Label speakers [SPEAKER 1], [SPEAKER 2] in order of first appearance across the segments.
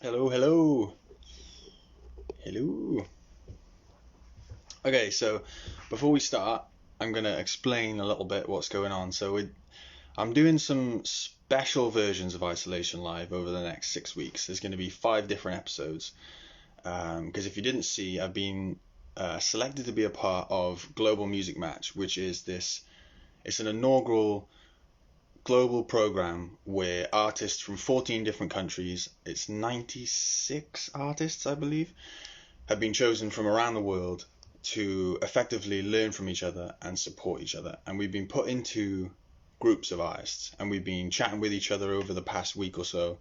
[SPEAKER 1] Hello, hello, hello. Okay, so before we start, I'm gonna explain a little bit what's going on. I'm doing some special versions of Isolation Live over the next 6 weeks. There's going to be 5 different episodes. Because if you didn't see, I've been selected to be a part of Global Music Match, which is this. It's an inaugural global program where artists from 14 different countries. It's 96 artists, I believe, have been chosen from around the world to effectively learn from each other and support each other. And we've been put into groups of artists and we've been chatting with each other over the past week or so.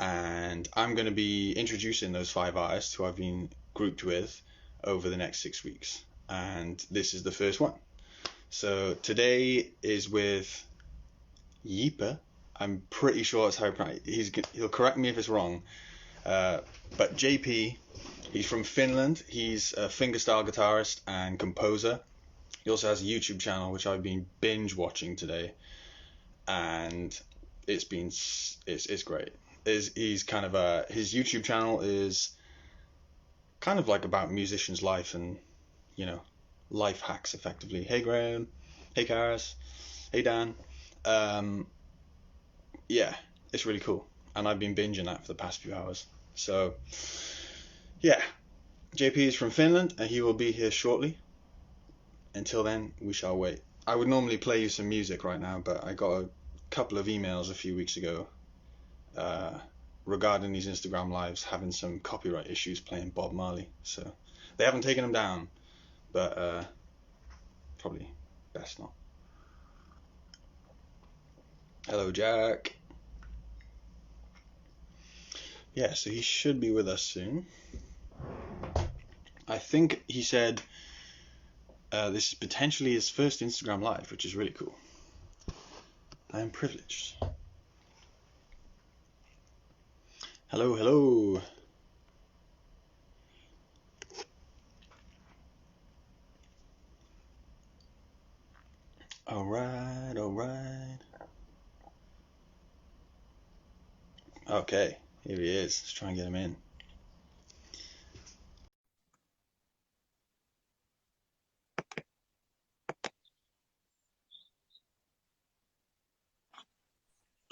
[SPEAKER 1] And I'm going to be introducing those 5 artists who I've been grouped with over the next 6 weeks. And this is the first one. So today is with Yeepa. I'm pretty sure that's how he'll correct me if it's wrong. But JP, he's from Finland. He's a fingerstyle guitarist and composer. He also has a YouTube channel which I've been binge watching today, and it's great. He's kind of his YouTube channel is kind of like about musicians' life and you know life hacks effectively. Hey Graham, hey Karis, hey Dan. Um, yeah, it's really cool, and I've been binging that for the past few hours. So yeah, JP is from Finland and he will be here shortly. Until then, we shall wait. I would normally play you some music right now, but I got a couple of emails a few weeks ago uh, regarding these Instagram lives having some copyright issues playing Bob Marley. So they haven't taken them down, but probably best not. Hello, Jack. Yeah, so he should be with us soon. I think he said this is potentially his first Instagram live, which is really cool. I am privileged. Hello, hello. All right, all right. Okay, here he is. Let's try and get him in.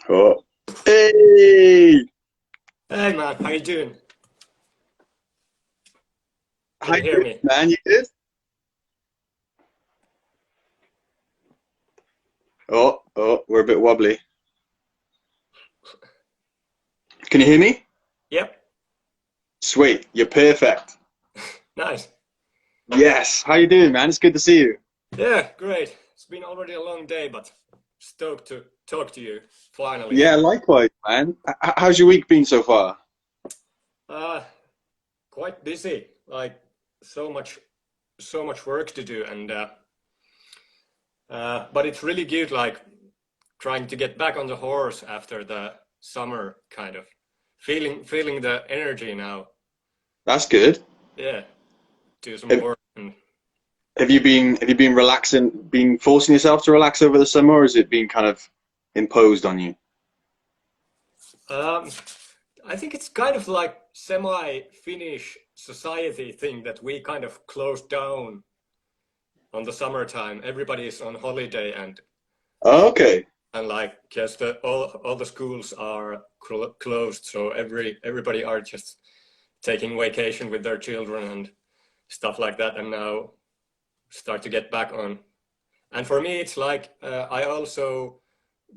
[SPEAKER 1] Oh, hey!
[SPEAKER 2] Hey man, how you doing? Can
[SPEAKER 1] How
[SPEAKER 2] you
[SPEAKER 1] you
[SPEAKER 2] hear
[SPEAKER 1] doing,
[SPEAKER 2] me?
[SPEAKER 1] man? You good? Oh, we're a bit wobbly. Can you hear me?
[SPEAKER 2] Yep,
[SPEAKER 1] Sweet, you're perfect.
[SPEAKER 2] nice.
[SPEAKER 1] Yes. How you doing, man? It's good to see you.
[SPEAKER 2] Yeah, great. It's been already a long day, but stoked to talk to you finally.
[SPEAKER 1] Yeah, likewise, man. How's your week been so far?
[SPEAKER 2] Uh, Quite busy. Like so much, so much work to do, and but it's really good. Like trying to get back on the horse after the summer, kind of feeling the energy now.
[SPEAKER 1] That's good.
[SPEAKER 2] Yeah, do some
[SPEAKER 1] Have,
[SPEAKER 2] work and
[SPEAKER 1] have you been relaxing, been forcing yourself to relax over the summer, or has it been kind of imposed on you?
[SPEAKER 2] um, I think it's kind of like semi-Finnish society thing that we kind of closed down on the summertime. Everybody is on holiday
[SPEAKER 1] Oh, okay.
[SPEAKER 2] and like just all the schools are closed, so everybody are just taking vacation with their children and stuff like that, and now start to get back on. And for me, it's like I also,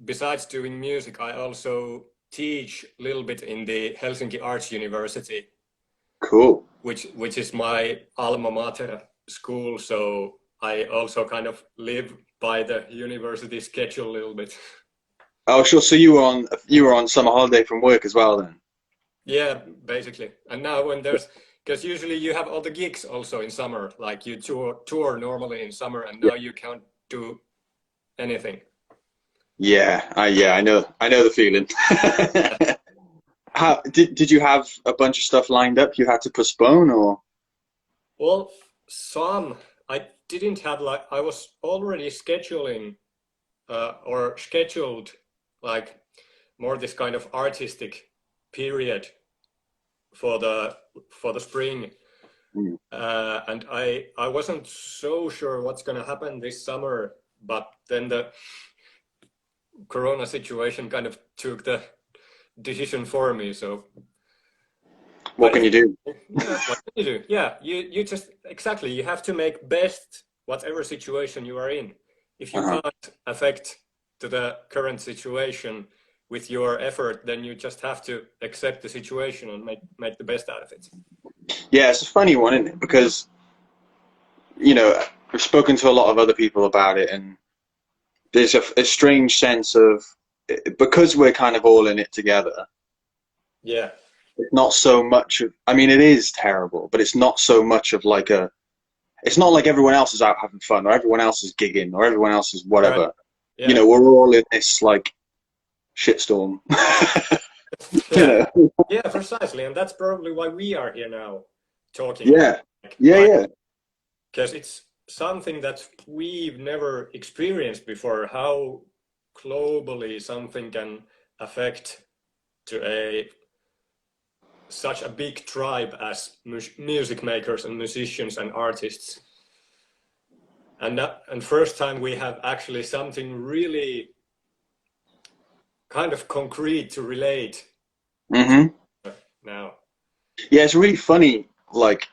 [SPEAKER 2] besides doing music, I also teach a little bit in the Helsinki Arts University,
[SPEAKER 1] Cool.
[SPEAKER 2] which is my alma mater school. So I also kind of live by the university schedule a little bit.
[SPEAKER 1] Oh, sure. So you were on summer holiday from work as well then?
[SPEAKER 2] Yeah, basically. And now when there's, because usually you have all the gigs also in summer, like you tour normally in summer, and
[SPEAKER 1] Yeah.
[SPEAKER 2] now you can't do anything.
[SPEAKER 1] Yeah, I know the feeling. How did you have a bunch of stuff lined up you had to postpone or?
[SPEAKER 2] Well, some I didn't have, like I was already scheduling or scheduled like more this kind of artistic period for the spring. And I wasn't so sure what's going to happen this summer, but then the Corona situation kind of took the decision for me. So
[SPEAKER 1] what can you do?
[SPEAKER 2] Yeah, what can you do? Yeah, you just exactly, you have to make best whatever situation you are in. If you can't affect to the current situation with your effort, then you just have to accept the situation and make the best out of it.
[SPEAKER 1] Yeah, it's a funny one, isn't it? Because, you know, I've spoken to a lot of other people about it, and there's a strange sense of, because we're kind of all in it together,
[SPEAKER 2] Yeah.
[SPEAKER 1] it's not so much of, I mean, it is terrible, but it's not so much of like it's not like everyone else is out having fun, or everyone else is gigging, or everyone else is whatever.
[SPEAKER 2] Right. Yeah.
[SPEAKER 1] You know, we're all in this like shitstorm. You
[SPEAKER 2] Yeah.
[SPEAKER 1] know?
[SPEAKER 2] Yeah, precisely. And that's probably why we are here now talking.
[SPEAKER 1] Yeah. Yeah.
[SPEAKER 2] Because it's something that we've never experienced before, how globally something can affect to such a big tribe as music makers and musicians and artists. And first time we have actually something really kind of concrete to relate now.
[SPEAKER 1] Yeah, it's really funny, like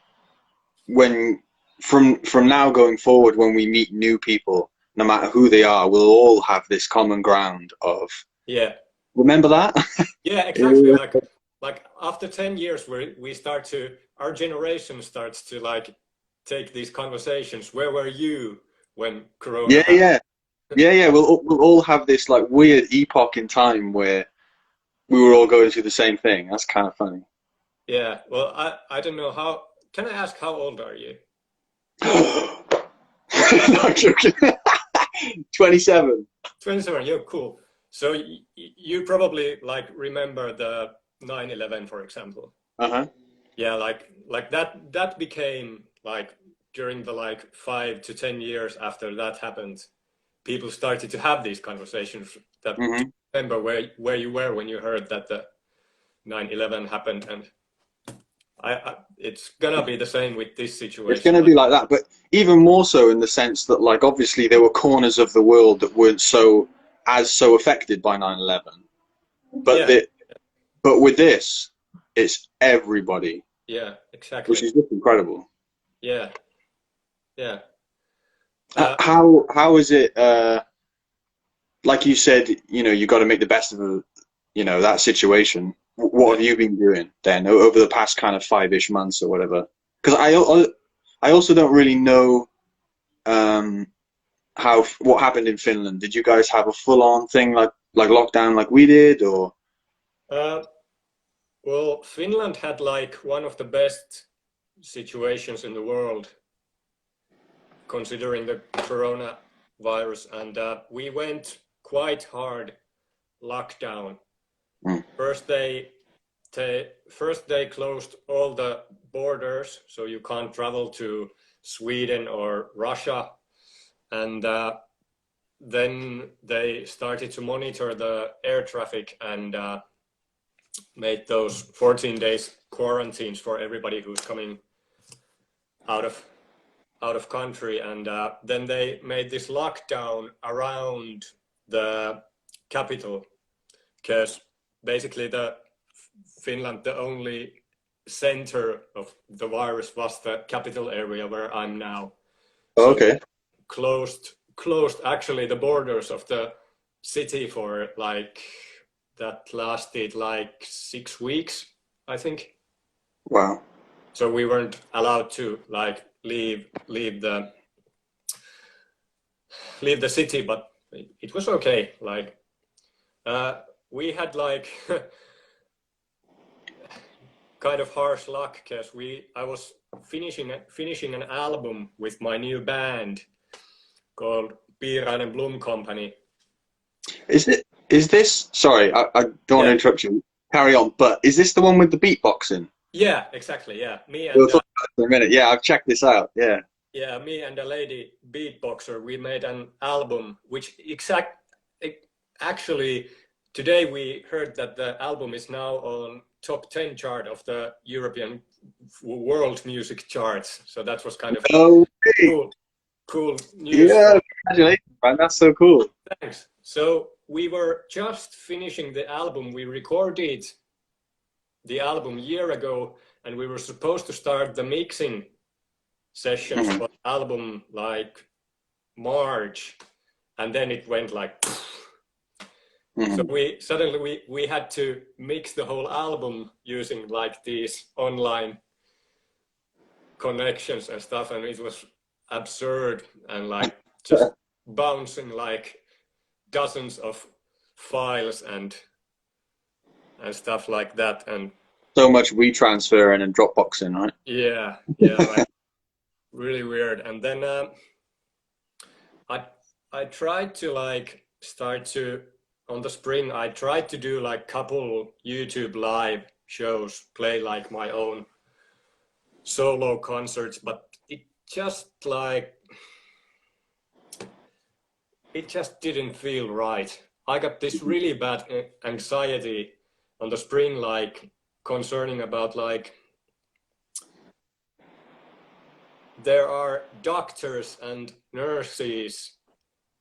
[SPEAKER 1] when from now going forward, when we meet new people, no matter who they are, we'll all have this common ground of,
[SPEAKER 2] Yeah.
[SPEAKER 1] remember that?
[SPEAKER 2] Yeah, exactly. Like after 10 years, our generation starts to like take these conversations. Where were you when Corona happened?
[SPEAKER 1] Yeah. We'll all have this like weird epoch in time where we were all going through the same thing. That's kind of funny.
[SPEAKER 2] Yeah. Well, I don't know how. Can I ask how old are you?
[SPEAKER 1] Not joking. 27.
[SPEAKER 2] 27. You're cool. So you probably like remember the 9/11, for example. Yeah, like that became like during the like 5 to 10 years after that happened, people started to have these conversations that remember where you were when you heard that the 9/11 happened, and it's gonna be the same with this situation.
[SPEAKER 1] It's going to be like that, but even more so in the sense that, like, obviously there were corners of the world that weren't so affected by 9/11, but
[SPEAKER 2] Yeah.
[SPEAKER 1] but with this, it's everybody.
[SPEAKER 2] Yeah, exactly.
[SPEAKER 1] Which is just incredible.
[SPEAKER 2] Yeah. Yeah.
[SPEAKER 1] How is it? Like you said, you know, you got to make the best of that situation. What have you been doing then over the past kind of 5-ish months or whatever? Because I also don't really know what happened in Finland. Did you guys have a full-on thing like lockdown like we did, or?
[SPEAKER 2] Well, Finland had like one of the best situations in the world considering the coronavirus, and we went quite hard lockdown. First they closed all the borders, so you can't travel to Sweden or Russia, and then they started to monitor the air traffic and made those 14 days quarantines for everybody who's coming out of country, and then they made this lockdown around the capital, because basically Finland, the only center of the virus was the capital area where I'm now.
[SPEAKER 1] So okay.
[SPEAKER 2] Closed actually the borders of the city for like, that lasted like 6 weeks, I think.
[SPEAKER 1] Wow.
[SPEAKER 2] So we weren't allowed to like leave the city, but it was okay. Like we had like kind of harsh luck, because I was finishing an album with my new band called Piirainen Blum Company.
[SPEAKER 1] Is this, sorry, I don't want to interrupt you. Carry on, but is this the one with the beatboxing?
[SPEAKER 2] Yeah, exactly. Yeah, me and
[SPEAKER 1] We'll talk about it in a minute. Yeah, I've checked this out. Yeah.
[SPEAKER 2] Yeah, me and a lady beatboxer, we made an album which actually today we heard that the album is now on top 10 chart of the European world music charts. So that was kind of cool news.
[SPEAKER 1] Yeah, congratulations, man. That's so cool.
[SPEAKER 2] Thanks. So we were just finishing the album. We recorded the album a year ago, and we were supposed to start the mixing sessions for the album like March, and then it went like so we suddenly we had to mix the whole album using like these online connections and stuff, and it was absurd and like just bouncing like dozens of files and stuff like that, and
[SPEAKER 1] so much retransferring and Dropboxing, right?
[SPEAKER 2] yeah, like really weird. And then I tried to like start to on the spring. I tried to do like couple YouTube live shows, play like my own solo concerts, but it just didn't feel right. I got this really bad anxiety on the spring, like concerning about like there are doctors and nurses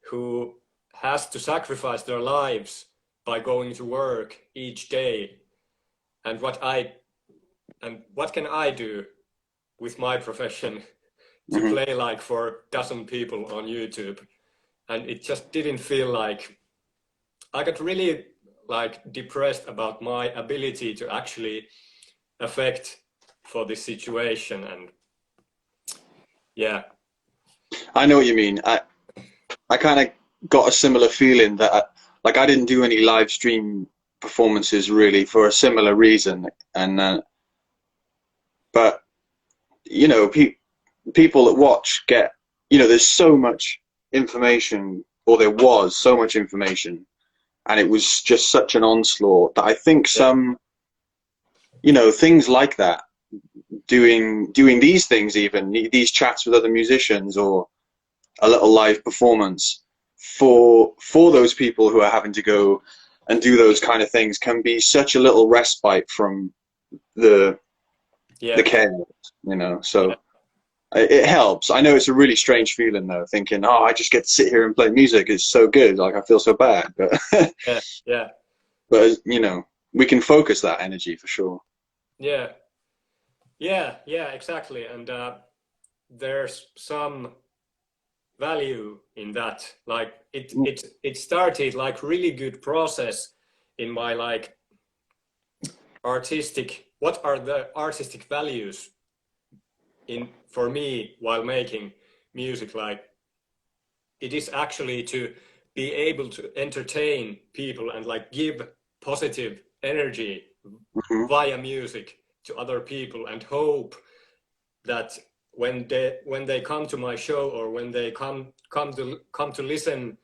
[SPEAKER 2] who has to sacrifice their lives by going to work each day, and what can I do with my profession to play like for a dozen people on YouTube? And it just didn't feel like I got really like depressed about my ability to actually affect for this situation. And yeah,
[SPEAKER 1] I know what you mean. I kind of got a similar feeling that I didn't do any live stream performances really for a similar reason, and but you know, people that watch get, you know, there's so much information, or there was so much information, and it was just such an onslaught that I think some, you know, things like that, doing these things, even these chats with other musicians or a little live performance for those people who are having to go and do those kind of things, can be such a little respite from the chaos, you know. So it helps. I know it's a really strange feeling though, thinking, oh, I just get to sit here and play music, it's so good, like I feel so bad, but but you know, we can focus that energy for sure.
[SPEAKER 2] Yeah, exactly. And there's some value in that. Like it started like really good process in my like artistic, what are the artistic values in for me while making music. Like it is actually to be able to entertain people and like give positive energy via music to other people, and hope that when they come to my show, or when they come to listen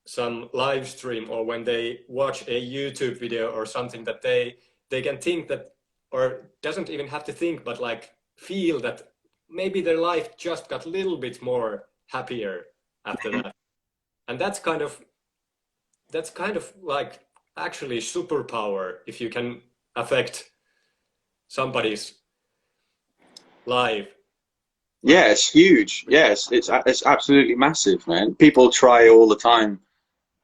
[SPEAKER 2] some live stream, or when they watch a YouTube video or something, that they can think that, or doesn't even have to think, but like feel that maybe their life just got a little bit more happier after that. And that's kind of like actually superpower, if you can affect somebody's life.
[SPEAKER 1] Yeah, it's huge. Yes, it's absolutely massive, man. People try all the time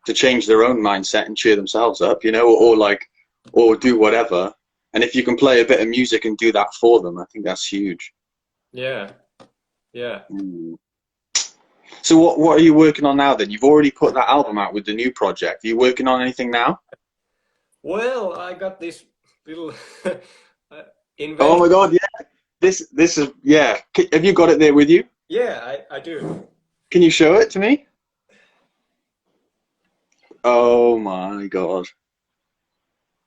[SPEAKER 1] to change their own mindset and cheer themselves up, you know, or do whatever. And if you can play a bit of music and do that for them, I think that's huge.
[SPEAKER 2] Yeah.
[SPEAKER 1] So what are you working on now then? You've already put that album out with the new project. Are you working on anything now?
[SPEAKER 2] Well, I got this little invention.
[SPEAKER 1] Oh my God, yeah. This is, yeah. Have you got it there with you?
[SPEAKER 2] Yeah, I do.
[SPEAKER 1] Can you show it to me? Oh my God.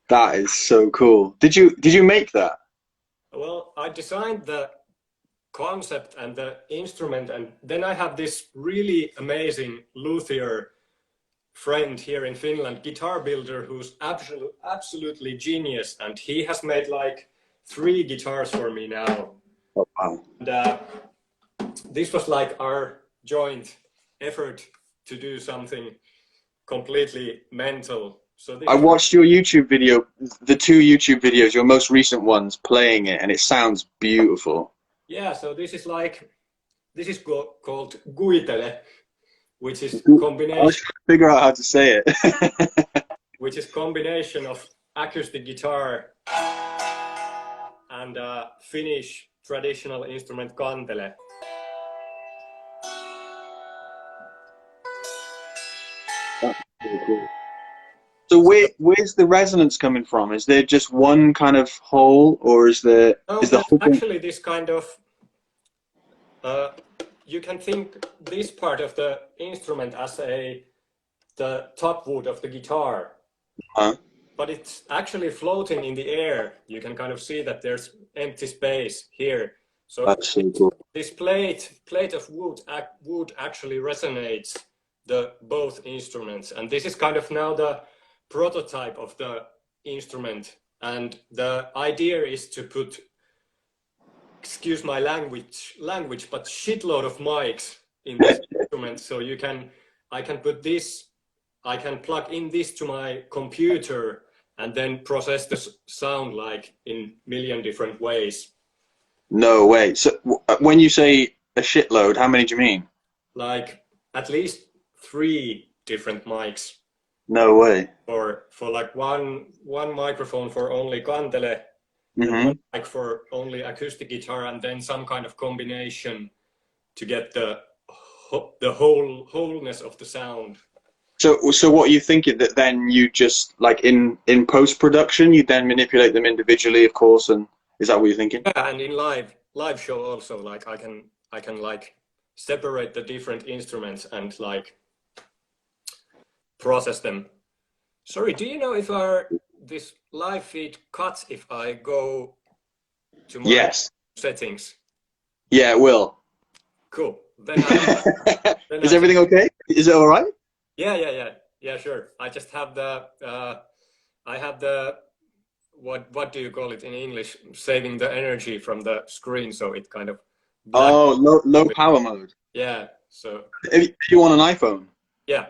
[SPEAKER 1] That is so cool. Did you make that?
[SPEAKER 2] Well, I designed the concept and the instrument, and then I have this really amazing luthier friend here in Finland, guitar builder, who's absolutely genius, and he has made like 3 guitars for me now.
[SPEAKER 1] Oh, wow.
[SPEAKER 2] And this was like our joint effort to do something completely mental. So this
[SPEAKER 1] I
[SPEAKER 2] is,
[SPEAKER 1] watched your YouTube video, the two YouTube videos, your most recent ones, playing it, and it sounds beautiful.
[SPEAKER 2] yeah, so this is like, this is called Guitele, which is
[SPEAKER 1] I was
[SPEAKER 2] combination,
[SPEAKER 1] trying to figure out how to say it.
[SPEAKER 2] which is combination of acoustic guitar and Finnish traditional instrument Guitele.
[SPEAKER 1] That's really cool. So where's the resonance coming from? Is there just one kind of hole, or
[SPEAKER 2] No,
[SPEAKER 1] is the
[SPEAKER 2] there's
[SPEAKER 1] whole thing?
[SPEAKER 2] actually this kind of, uh, you can think this part of the instrument as the top wood of the guitar,
[SPEAKER 1] Huh?
[SPEAKER 2] but it's actually floating in the air. You can kind of see that there's empty space here. So
[SPEAKER 1] That's so cool.
[SPEAKER 2] this plate of wood actually resonates the both instruments, and this is kind of now the prototype of the instrument. And the idea is to put, excuse my language, but shitload of mics in this instrument. So I can put this, I can plug in this to my computer and then process the sound like in million different ways.
[SPEAKER 1] No way. So when you say a shitload, how many do you mean?
[SPEAKER 2] Like at least 3 different mics
[SPEAKER 1] No way.
[SPEAKER 2] for like one microphone for only Guitele and
[SPEAKER 1] Hmm.
[SPEAKER 2] one mic for only acoustic guitar, and then some kind of combination to get the wholeness of the sound.
[SPEAKER 1] So what are you thinking that then you just like in post production you then manipulate them individually, of course, and is that what you're thinking?
[SPEAKER 2] Yeah, and in live show also, like I can like separate the different instruments and like process them. Sorry, do you know if this live feed cuts if I go to my
[SPEAKER 1] Yes.
[SPEAKER 2] settings?
[SPEAKER 1] Yeah, it will.
[SPEAKER 2] Cool. Then
[SPEAKER 1] Is
[SPEAKER 2] I just,
[SPEAKER 1] everything okay? Is it all right?
[SPEAKER 2] yeah, sure. I just have the I have the what do you call it in English? Saving the energy from the screen, so it kind of black.
[SPEAKER 1] Oh, low power mode.
[SPEAKER 2] Yeah. So
[SPEAKER 1] If you want an iPhone,
[SPEAKER 2] yeah.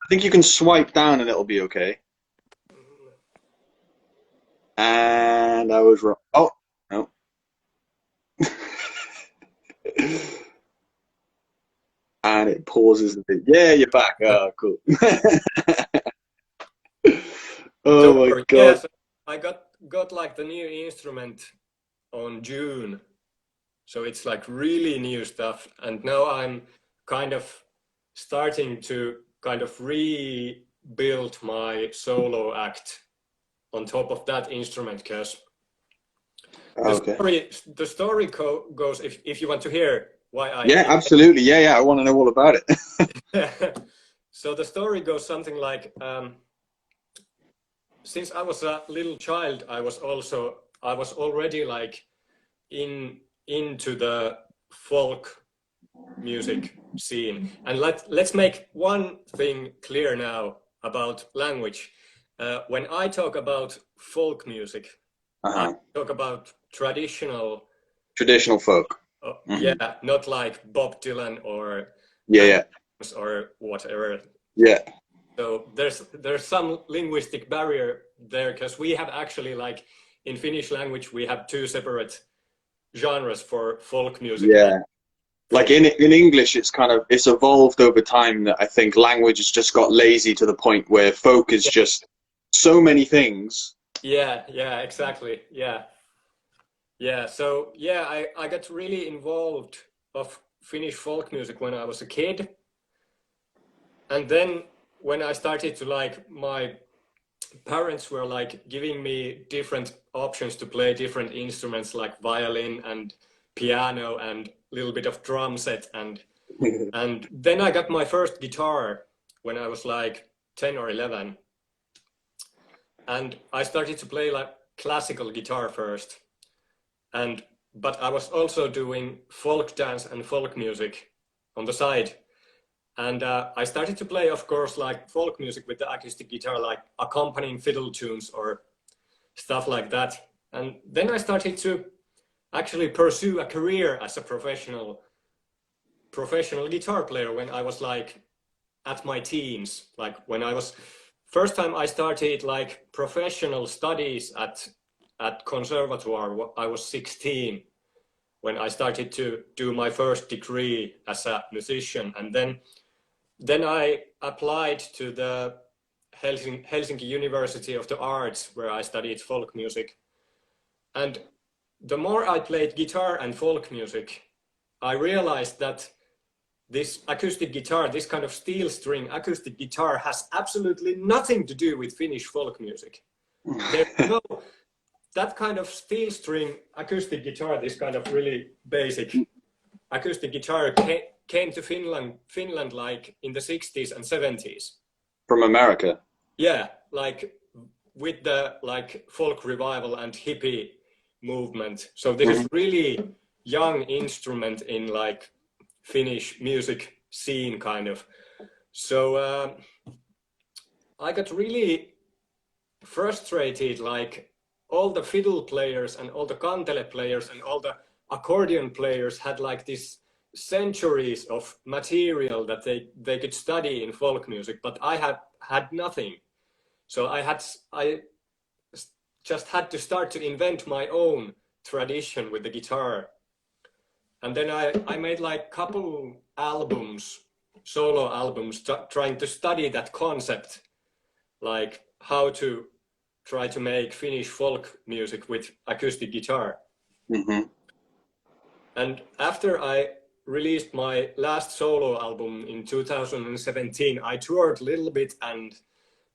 [SPEAKER 1] I think you can swipe down and it'll be okay. And I was wrong. Oh, no. And it pauses a bit. Yeah, you're back. Oh, cool. Oh my
[SPEAKER 2] So yeah,
[SPEAKER 1] God.
[SPEAKER 2] so I got like the new instrument on June. So it's like really new stuff. And now I'm kind of starting to kind of rebuild my solo act on top of that instrument, because
[SPEAKER 1] Okay.
[SPEAKER 2] the story goes, if you want to hear why
[SPEAKER 1] Yeah,
[SPEAKER 2] I
[SPEAKER 1] absolutely. Yeah. I want to know all about it.
[SPEAKER 2] so the story goes something like, since I was a little child, I was already like into the folk music scene. And let's make one thing clear now about language. When I talk about folk music, I
[SPEAKER 1] Uh-huh.
[SPEAKER 2] talk about traditional,
[SPEAKER 1] Traditional folk.
[SPEAKER 2] yeah,
[SPEAKER 1] Hmm.
[SPEAKER 2] not like Bob Dylan or
[SPEAKER 1] Yeah, yeah,
[SPEAKER 2] Adams or whatever.
[SPEAKER 1] yeah.
[SPEAKER 2] So there's some linguistic barrier there, because we have actually, like in Finnish language, we have 2 separate genres for folk music and
[SPEAKER 1] Yeah. Like
[SPEAKER 2] folk.
[SPEAKER 1] in English, it's evolved over time that I think language has just got lazy to the point where folk is just so many things.
[SPEAKER 2] Yeah, exactly. Yeah. So yeah, I got really involved of Finnish folk music when I was a kid, and then when I started to, like, my parents were like giving me different options to play different instruments like violin and piano and a little bit of drum set, and then I got my first guitar when I was like 10 or 11, and I started to play like classical guitar first, and but I was also doing folk dance and folk music on the side. And I started to play, of course, like folk music with the acoustic guitar, like accompanying fiddle tunes or stuff like that. And then I started to actually pursue a career as a professional guitar player when I was like at my teens, like when I was first time I started like professional studies at conservatoire, I was 16 when I started to do my first degree as a musician. And then I applied to the Helsinki University of the Arts, where I studied folk music. And the more I played guitar and folk music, I realized that this acoustic guitar, this kind of steel string acoustic guitar, has absolutely nothing to do with Finnish folk music. There's no, that kind of steel string acoustic guitar, this kind of really basic acoustic guitar came to Finland like in the 60s and 70s.
[SPEAKER 1] From America?
[SPEAKER 2] Yeah, like with the like folk revival and hippie movement. So this is really young instrument in like Finnish music scene kind of. So I got really frustrated, like all the fiddle players and all the guitarist players and all the accordion players had like this centuries of material that they could study in folk music, but I had nothing. So I just had to start to invent my own tradition with the guitar. And then I made like couple albums, solo albums, trying to study that concept, like how to try to make Finnish folk music with acoustic guitar. And after I released my last solo album in 2017, I toured a little bit and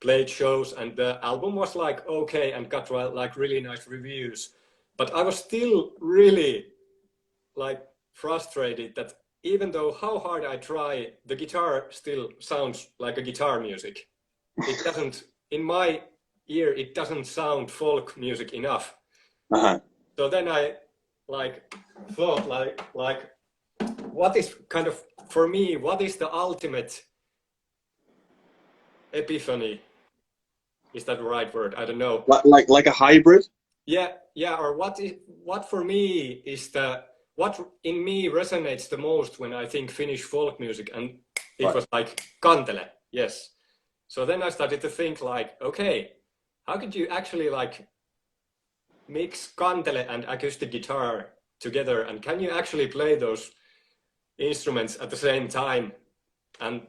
[SPEAKER 2] played shows, and the album was like okay and got like really nice reviews. But I was still really like frustrated that even though how hard I try, the guitar still sounds like a guitar music. It doesn't, in my ear, it doesn't sound folk music enough. So then I like thought like what is kind of, for me, what is the ultimate epiphany? Is that the right word? I don't know.
[SPEAKER 1] Like a hybrid?
[SPEAKER 2] Yeah, or what for me is what in me resonates the most when I think Finnish folk music, and it was like Guitele, yes. So then I started to think like, okay, how could you actually like mix Guitele and acoustic guitar together, and can you actually play those instruments at the same time? And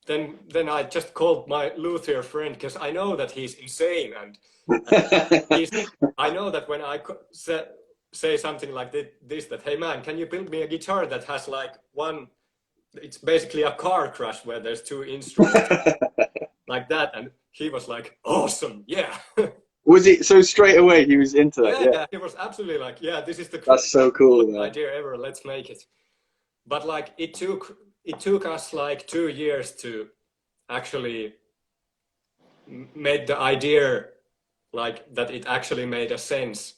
[SPEAKER 2] then I just called my luthier friend, because I know that he's insane, and I know that when I say something like this, that hey man, can you build me a guitar that has like one, it's basically a car crash where there's two instruments like that, and he was like, awesome, yeah.
[SPEAKER 1] Was it so straight away he was into that?
[SPEAKER 2] Yeah, he was absolutely like, yeah, this is the
[SPEAKER 1] that's so cool
[SPEAKER 2] idea ever, let's make it. But like it took us like 2 years to actually make the idea like that it actually made a sense.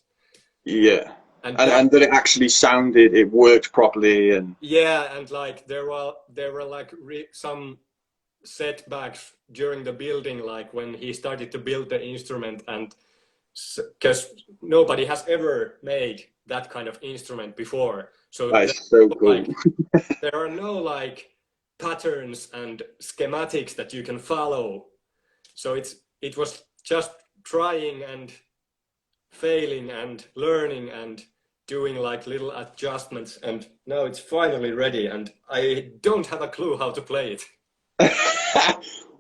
[SPEAKER 1] Yeah. And that it actually sounded, it worked properly, and
[SPEAKER 2] yeah, and like there were like some setbacks during the building, like when he started to build the instrument, and because nobody has ever made that kind of instrument before, so
[SPEAKER 1] that's so cool.
[SPEAKER 2] Like, there are no like patterns and schematics that you can follow, so it was just trying and failing and learning and doing like little adjustments, and now it's finally ready, and I don't have a clue how to play it.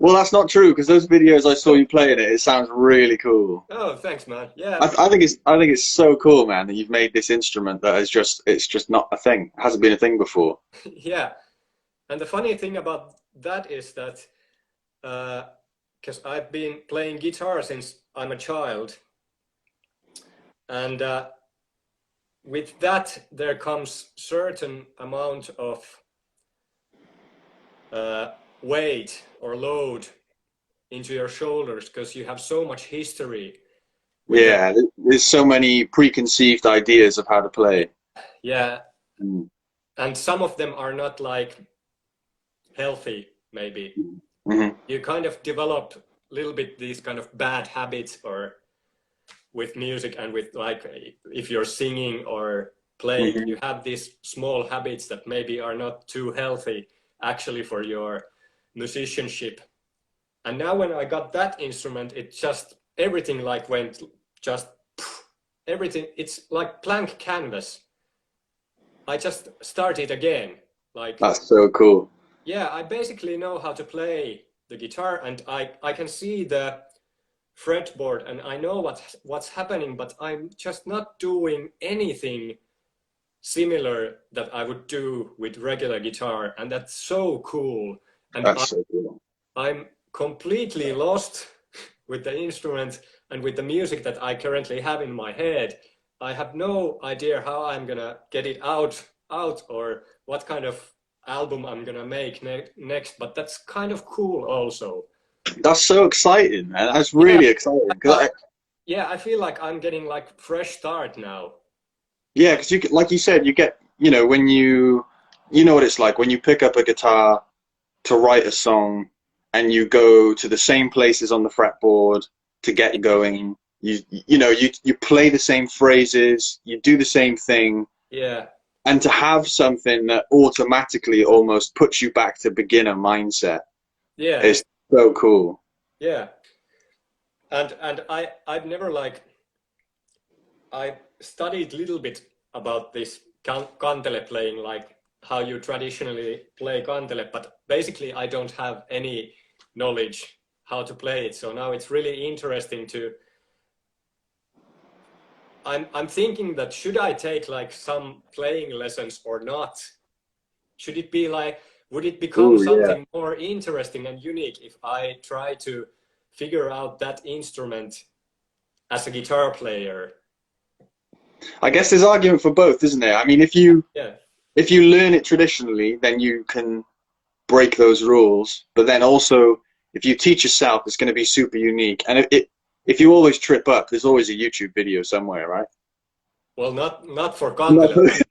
[SPEAKER 1] Well, that's not true, because those videos I saw you playing it sounds really cool.
[SPEAKER 2] Oh, thanks, man. Yeah,
[SPEAKER 1] I think it's so cool, man, that you've made this instrument that is it's just not a thing. It hasn't been a thing before.
[SPEAKER 2] Yeah, and the funny thing about that is that because I've been playing guitar since I'm a child, and with that there comes certain amount of weight or load into your shoulders, because you have so much history.
[SPEAKER 1] Yeah, there's so many preconceived ideas of how to play.
[SPEAKER 2] Yeah, and some of them are not like healthy, maybe. You kind of develop a little bit these kind of bad habits, or with music and with like if you're singing or playing, you have these small habits that maybe are not too healthy actually for your musicianship. And now when I got that instrument, it just, everything like went just, everything, it's like blank canvas. I just started again. Like,
[SPEAKER 1] That's so cool.
[SPEAKER 2] yeah, I basically know how to play the guitar, and I can see the fretboard and I know what's happening, but I'm just not doing anything similar that I would do with regular guitar, and that's so cool. And
[SPEAKER 1] That's so cool.
[SPEAKER 2] I'm completely lost with the instrument and with the music that I currently have in my head. I have no idea how I'm gonna get it out or what kind of album I'm gonna make next, but that's kind of cool also.
[SPEAKER 1] That's so exciting, man. That's
[SPEAKER 2] Yeah,
[SPEAKER 1] really exciting.
[SPEAKER 2] yeah, I feel like I'm getting like fresh start now.
[SPEAKER 1] Yeah, because you like you said, you get, when you know what it's like when you pick up a guitar to write a song and you go to the same places on the fretboard to get going. You play the same phrases, you do the same thing,
[SPEAKER 2] Yeah,
[SPEAKER 1] and to have something that automatically almost puts you back to beginner mindset
[SPEAKER 2] yeah,
[SPEAKER 1] is so cool.
[SPEAKER 2] yeah. And I've never like I studied a little bit about this guitarist playing, like how you traditionally play guitarist, but basically I don't have any knowledge how to play it. So now it's really interesting to. I'm thinking that should I take like some playing lessons or not? Should it be like, would it become
[SPEAKER 1] Ooh, yeah.
[SPEAKER 2] something more interesting and unique if I try to figure out that instrument as a guitar player?
[SPEAKER 1] I guess there's argument for both, isn't there? I mean, if you
[SPEAKER 2] Yeah.
[SPEAKER 1] if you learn it traditionally, then you can break those rules. But then also, if you teach yourself, it's going to be super unique. And if you always trip up, there's always a YouTube video somewhere, right?
[SPEAKER 2] Well, not for
[SPEAKER 1] No.
[SPEAKER 2] Guitele.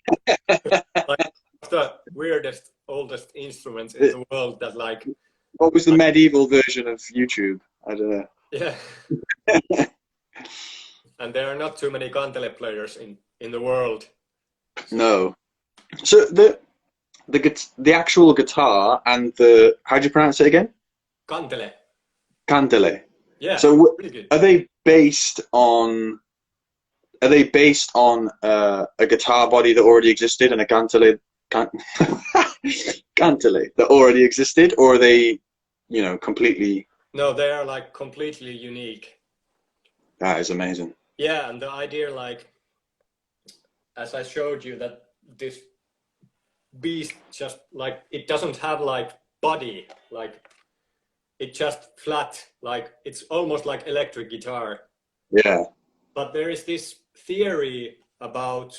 [SPEAKER 2] Like the weirdest, oldest instruments in the world that like,
[SPEAKER 1] What was the medieval version of YouTube? I don't know.
[SPEAKER 2] yeah. And there are not too many Guitele players in the world. So,
[SPEAKER 1] No. So the actual guitar and how do you pronounce it again?
[SPEAKER 2] Guitele.
[SPEAKER 1] Candele.
[SPEAKER 2] Yeah,
[SPEAKER 1] So
[SPEAKER 2] pretty good.
[SPEAKER 1] are they based on a guitar body that already existed and a cantele that already existed, or are they, completely?
[SPEAKER 2] No, they are like completely unique.
[SPEAKER 1] That is amazing.
[SPEAKER 2] Yeah, and the idea, like, as I showed you, that this beast just like it doesn't have like body, like it just flat, like it's almost like electric guitar.
[SPEAKER 1] Yeah.
[SPEAKER 2] But there is this theory about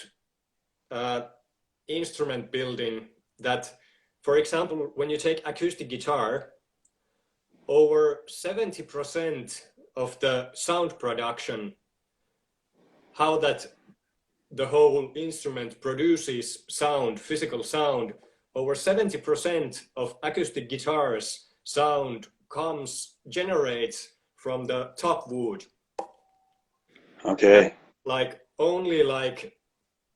[SPEAKER 2] instrument building that, for example, when you take acoustic guitar, over 70% of the sound production, how that the whole instrument produces sound, physical sound, over 70% of acoustic guitars sound generates from the top wood. And
[SPEAKER 1] Okay.
[SPEAKER 2] like only like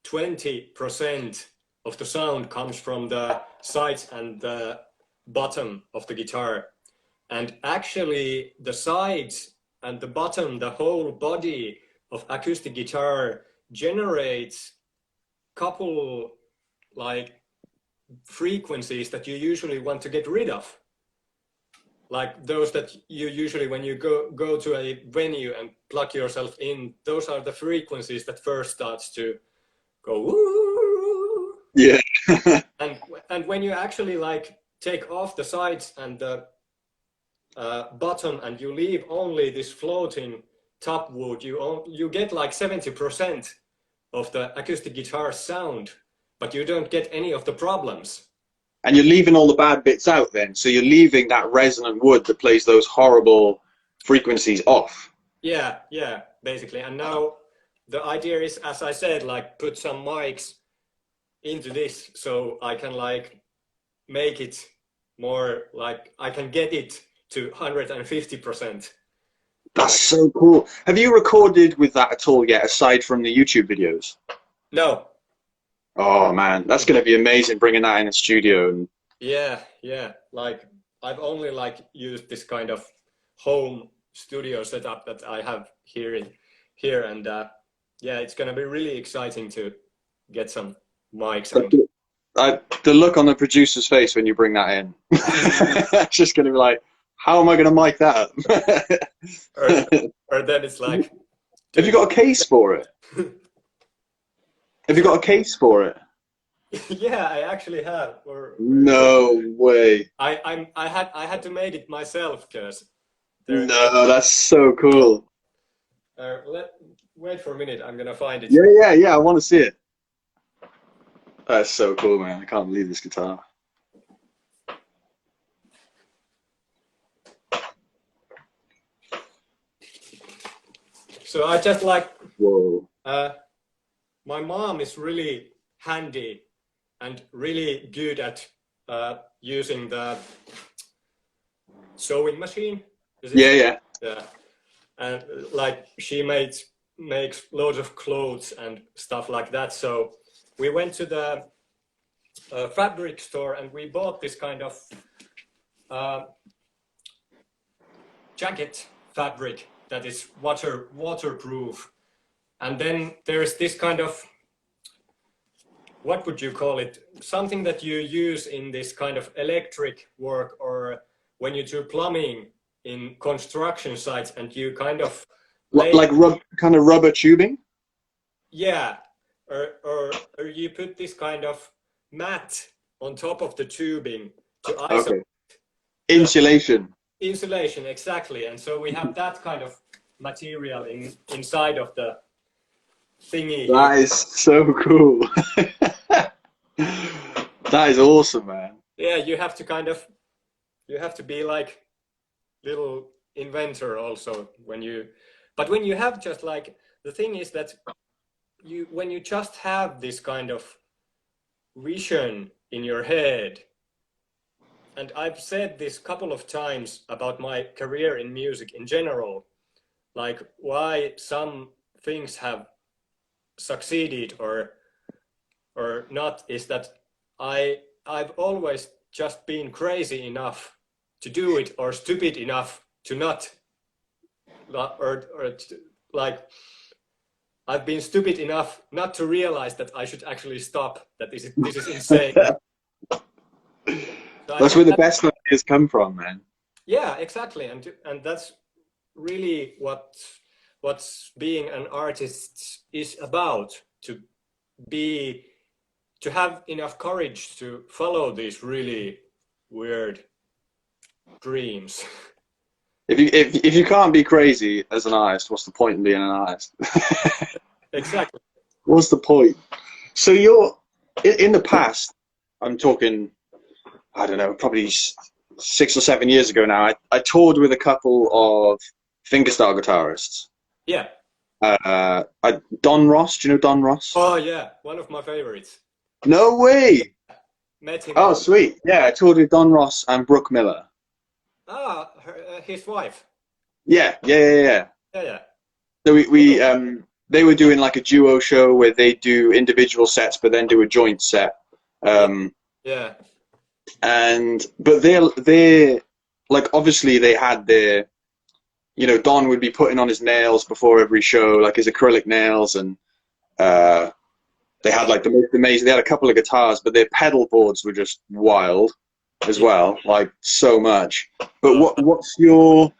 [SPEAKER 2] 20% of the sound comes from the sides and the bottom of the guitar. And actually the sides and the bottom, the whole body of acoustic guitar generates couple like frequencies that you usually want to get rid of. Like those that you usually, when you go to a venue and plug yourself in, those are the frequencies that first starts to go woo.
[SPEAKER 1] Yeah.
[SPEAKER 2] And when you actually like take off the sides and the bottom and you leave only this floating top wood, you get like 70% of the acoustic guitar sound, but you don't get any of the problems.
[SPEAKER 1] And you're leaving all the bad bits out then. So you're leaving that resonant wood that plays those horrible frequencies off.
[SPEAKER 2] Yeah, yeah, basically. And now the idea is, as I said, like put some mics into this so I can like make it more like I can get it to 150%.
[SPEAKER 1] That's so cool. Have you recorded with that at all yet, aside from the YouTube videos?
[SPEAKER 2] No.
[SPEAKER 1] Oh man, that's going to be amazing bringing that in a studio.
[SPEAKER 2] Yeah, yeah. Like I've only like used this kind of home studio setup that I have here, and yeah, it's gonna be really exciting to get some mics.
[SPEAKER 1] The look on the producer's face when you bring that in, it's just going to be like, how am I going to mic that?
[SPEAKER 2] or then it's like,
[SPEAKER 1] have you got a case for it? Have you got a case for it?
[SPEAKER 2] Yeah, I actually have.
[SPEAKER 1] No way.
[SPEAKER 2] I had to make it myself because.
[SPEAKER 1] No, that's so cool.
[SPEAKER 2] Wait for a minute. I'm gonna find it.
[SPEAKER 1] Yeah. I want to see it. That's so cool, man. I can't believe this guitar.
[SPEAKER 2] So I just like.
[SPEAKER 1] Whoa.
[SPEAKER 2] My mom is really handy and really good at using the sewing machine.
[SPEAKER 1] Yeah.
[SPEAKER 2] And like she makes loads of clothes and stuff like that. So we went to the fabric store and we bought this kind of jacket fabric that is waterproof. And then there's this kind of, what would you call it? Something that you use in this kind of electric work or when you do plumbing in construction sites and you kind of
[SPEAKER 1] like kind of rubber tubing?
[SPEAKER 2] Yeah, or you put this kind of mat on top of the tubing to isolate.
[SPEAKER 1] Okay. Insulation.
[SPEAKER 2] Insulation, exactly. And so we have that kind of material inside of the thingy.
[SPEAKER 1] That is so cool. That is awesome, man.
[SPEAKER 2] Yeah, you have to be like little inventor also when you have just like, the thing is that when you just have this kind of vision in your head, and I've said this a couple of times about my career in music in general, like why some things have succeeded or not, is that I've always just been crazy enough to do it or stupid enough to not, or like I've been stupid enough not to realize that I should actually stop, that this is insane. So
[SPEAKER 1] that's where the best ideas come from, man.
[SPEAKER 2] Yeah, exactly, and that's really what's being an artist is about, to have enough courage to follow these really weird dreams.
[SPEAKER 1] If you can't be crazy as an artist, what's the point in being an artist?
[SPEAKER 2] Exactly.
[SPEAKER 1] What's the point? So you're in the past. I'm talking, I don't know, probably 6 or 7 years ago now. I toured with a couple of fingerstyle guitarists.
[SPEAKER 2] Yeah.
[SPEAKER 1] Don Ross. Do you know Don Ross?
[SPEAKER 2] Oh yeah, one of my favorites.
[SPEAKER 1] No way.
[SPEAKER 2] Met him.
[SPEAKER 1] Oh sweet. Yeah, I toured with Don Ross and Brooke Miller.
[SPEAKER 2] Ah, his wife.
[SPEAKER 1] Yeah.
[SPEAKER 2] Yeah.
[SPEAKER 1] So they were doing like a duo show where they do individual sets but then do a joint set.
[SPEAKER 2] Yeah.
[SPEAKER 1] But they're like, obviously they had their, Don would be putting on his nails before every show, like his acrylic nails, and they had like the most amazing. They had a couple of guitars, but their pedal boards were just wild as well, like so much. But what's your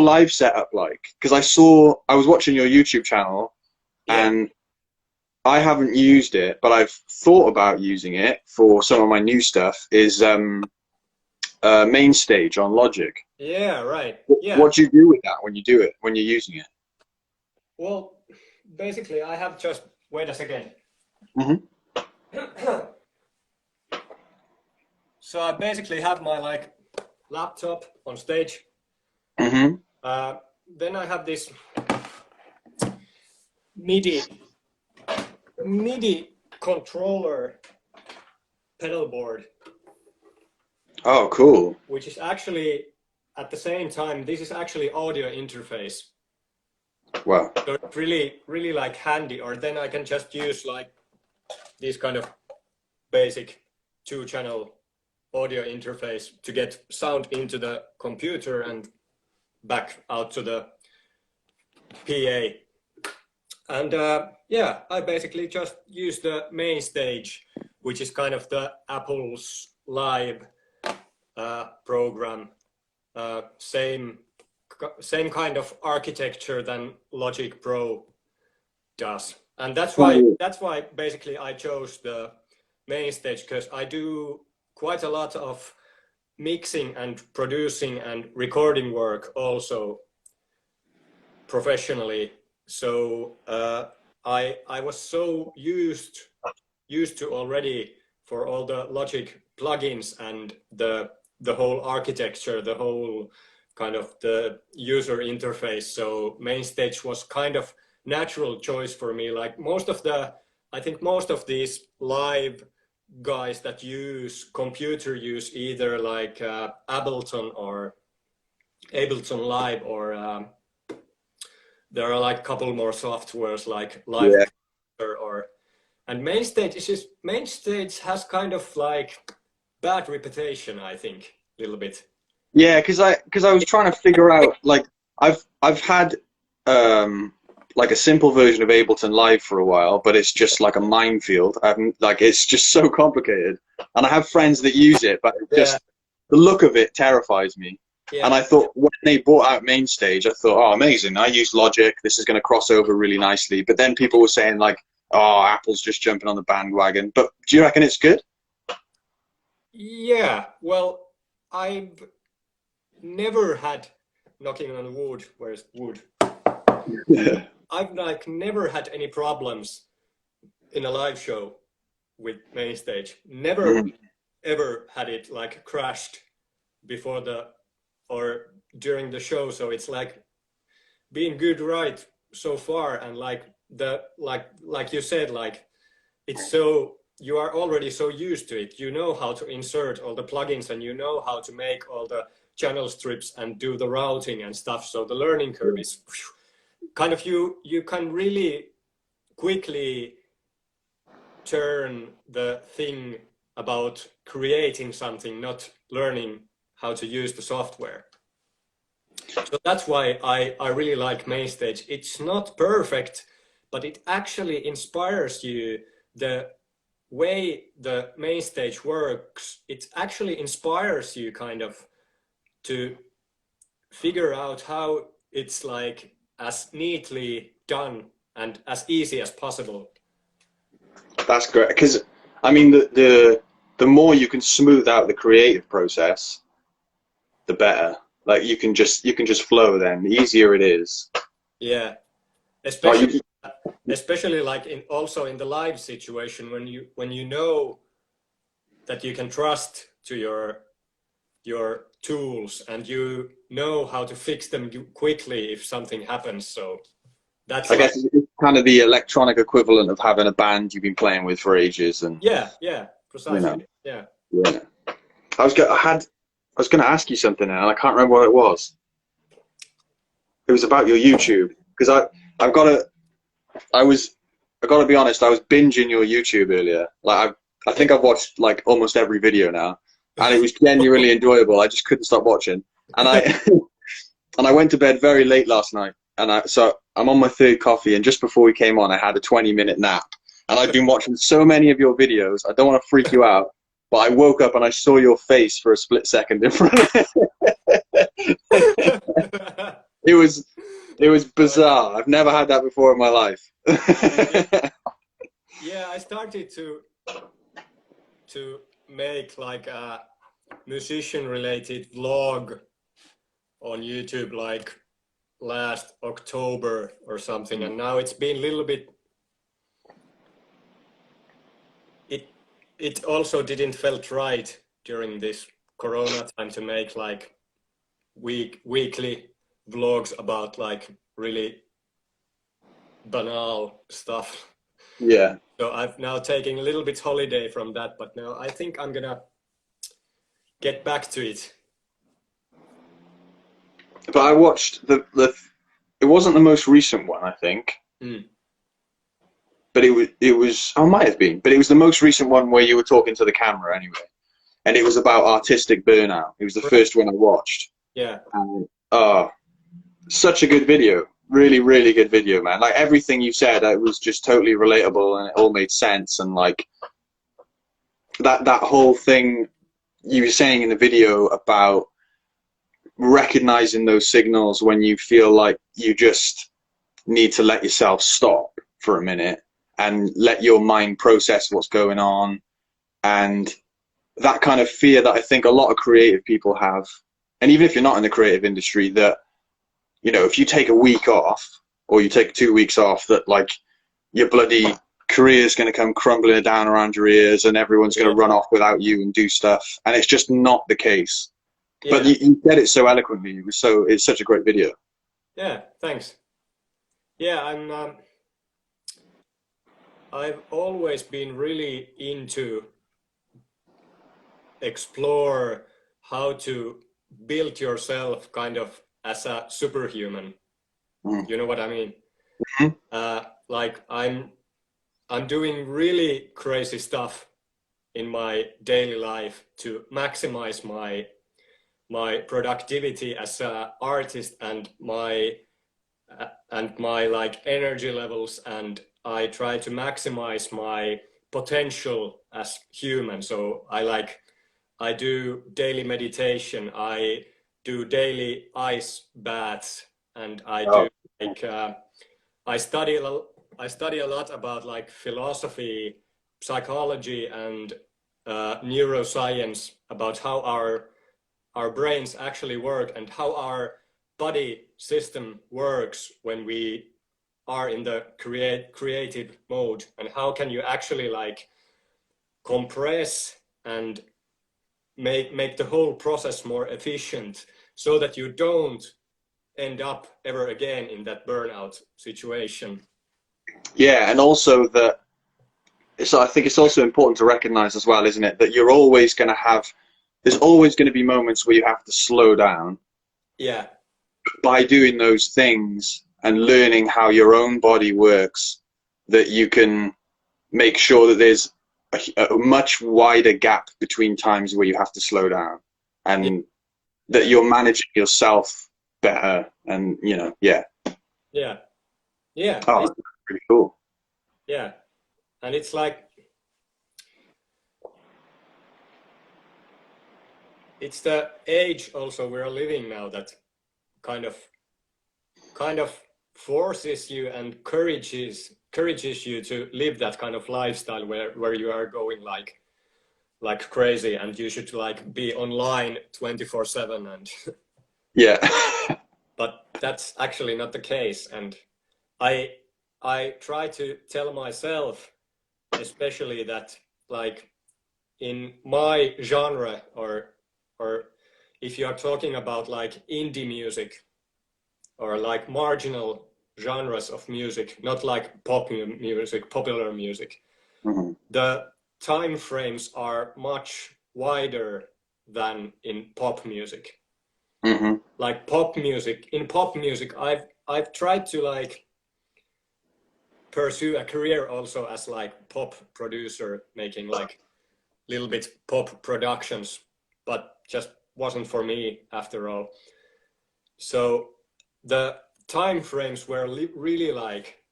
[SPEAKER 1] live setup like? Because I was watching your YouTube channel, and I haven't used it, but I've thought about using it for some of my new stuff. Is main stage on Logic.
[SPEAKER 2] Yeah, right. Yeah.
[SPEAKER 1] What do you do with that when you're using it?
[SPEAKER 2] Well, basically, I have just wait a second.
[SPEAKER 1] Mm-hmm.
[SPEAKER 2] So I basically have my like laptop on stage.
[SPEAKER 1] Mm-hmm.
[SPEAKER 2] Then I have this MIDI controller pedal board.
[SPEAKER 1] Oh, cool.
[SPEAKER 2] Which is actually, at the same time, this is actually audio interface.
[SPEAKER 1] Wow.
[SPEAKER 2] So it's really, really like handy, or then I can just use like this kind of basic 2-channel audio interface to get sound into the computer, and back out to the PA. And yeah, I basically just use the main stage, which is kind of the Apple's live program. Same kind of architecture than Logic Pro does. And that's why basically I chose the main stage, because I do quite a lot of mixing and producing and recording work also professionally. So I was so used to already for all the Logic plugins and the whole architecture, the whole kind of the user interface. So main stage was kind of natural choice for me. Like I think most of these live guys that use computer use either like Ableton Live, or there are like a couple more softwares like Live, yeah. And main stage has kind of like bad reputation, I think, a little bit.
[SPEAKER 1] Yeah, because I was trying to figure out, like, I've had like a simple version of Ableton Live for a while, but it's just like a minefield. Like, it's just so complicated, and I have friends that use it, but just the look of it terrifies me. Yeah. And I thought when they brought out Main Stage, I thought, oh, amazing! I use Logic. This is going to cross over really nicely. But then people were saying like, oh, Apple's just jumping on the bandwagon. But do you reckon it's good?
[SPEAKER 2] Yeah. Well, I've never had, knocking on wood. Where's wood? Yeah. I've like never had any problems in a live show with Main Stage. Never ever had it like crashed before or during the show. So it's like been good right so far, and like you said, like it's so, you are already so used to it. You know how to insert all the plugins, and you know how to make all the channel strips and do the routing and stuff. So the learning curve is kind of, you can really quickly turn the thing about creating something, not learning how to use the software. So that's why I really like Main Stage. It's not perfect, but it actually inspires you. The way the Main Stage works, it actually inspires you kind of to figure out how it's like as neatly done and as easy as possible.
[SPEAKER 1] That's great, because I mean the more you can smooth out the creative process, the better. Like you can just flow. Then the easier it is.
[SPEAKER 2] Yeah, especially like also in the live situation, when you know that you can trust to your tools, and you know how to fix them quickly if something happens. So that's, I guess,
[SPEAKER 1] it's kind of the electronic equivalent of having a band you've been playing with for ages. And
[SPEAKER 2] yeah, precisely. You know,
[SPEAKER 1] yeah. I was going to ask you something, and I can't remember what it was. It was about your YouTube, because I got to be honest, I was binging your YouTube earlier. Like I think I've watched like almost every video now, and it was genuinely enjoyable. I just couldn't stop watching, and I went to bed very late last night, and so I'm on my third coffee, and just before we came on, I had a 20-minute nap, and I've been watching so many of your videos. I don't want to freak you out, but I woke up and I saw your face for a split second in front of it. It was bizarre. I've never had that before in my life.
[SPEAKER 2] Yeah, I started to make like a musician-related vlog on YouTube like last October or something, and now it's been a little bit. It also didn't felt right during this Corona time to make like weekly vlogs about like really banal stuff.
[SPEAKER 1] Yeah.
[SPEAKER 2] So I've now taken a little bit holiday from that, but now I think I'm gonna get back to it.
[SPEAKER 1] But I watched it wasn't the most recent one, I think. But it was oh, it might have been, but it was the most recent one where you were talking to the camera anyway, and it was about artistic burnout. It was the first one I watched.
[SPEAKER 2] Yeah.
[SPEAKER 1] such a good video. Really, really good video, man. Like everything you said, it was just totally relatable and it all made sense. And like that whole thing you were saying in the video about recognizing those signals when you feel like you just need to let yourself stop for a minute and let your mind process what's going on, and that kind of fear that I think a lot of creative people have, and even if you're not in the creative industry, that, you know, if you take a week off or you take 2 weeks off, that like your bloody career is going to come crumbling down around your ears and everyone's going to run off without you and do stuff, and it's just not the case. Yeah. But you said it so eloquently. It's such a great video.
[SPEAKER 2] Yeah, thanks. Yeah, I've always been really into explore how to build yourself kind of as a superhuman. You know what I mean? Like I'm doing really crazy stuff in my daily life to maximize my productivity as an artist and my like energy levels, and I try to maximize my potential as human. So I do daily meditation, I do daily ice baths, and I do like I study a lot about like philosophy, psychology, and neuroscience, about how our brains actually work and how our body system works when we are in the creative mode, and how can you actually like compress and make the whole process more efficient so that you don't end up ever again in that burnout situation.
[SPEAKER 1] Yeah, and also that, so I think it's also important to recognize as well, isn't it, that you're always going to have, there's always going to be moments where you have to slow down.
[SPEAKER 2] Yeah.
[SPEAKER 1] By doing those things and learning how your own body works, that you can make sure that there's a much wider gap between times where you have to slow down, and that you're managing yourself better, and you know, yeah. Oh, that's pretty cool.
[SPEAKER 2] Yeah, and it's like, it's the age also we're living now that kind of forces you and encourages you to live that kind of lifestyle where you are going like crazy, and you should like be online 24/7 and
[SPEAKER 1] yeah.
[SPEAKER 2] But that's actually not the case, and I try to tell myself especially that like in my genre, or if you are talking about like indie music or like marginal genres of music, not like pop music, popular music, the time frames are much wider than in pop music. Like pop music, in pop music, I've tried to like pursue a career also as like pop producer, making like little bit pop productions, but just wasn't for me after all. So the time frames were really like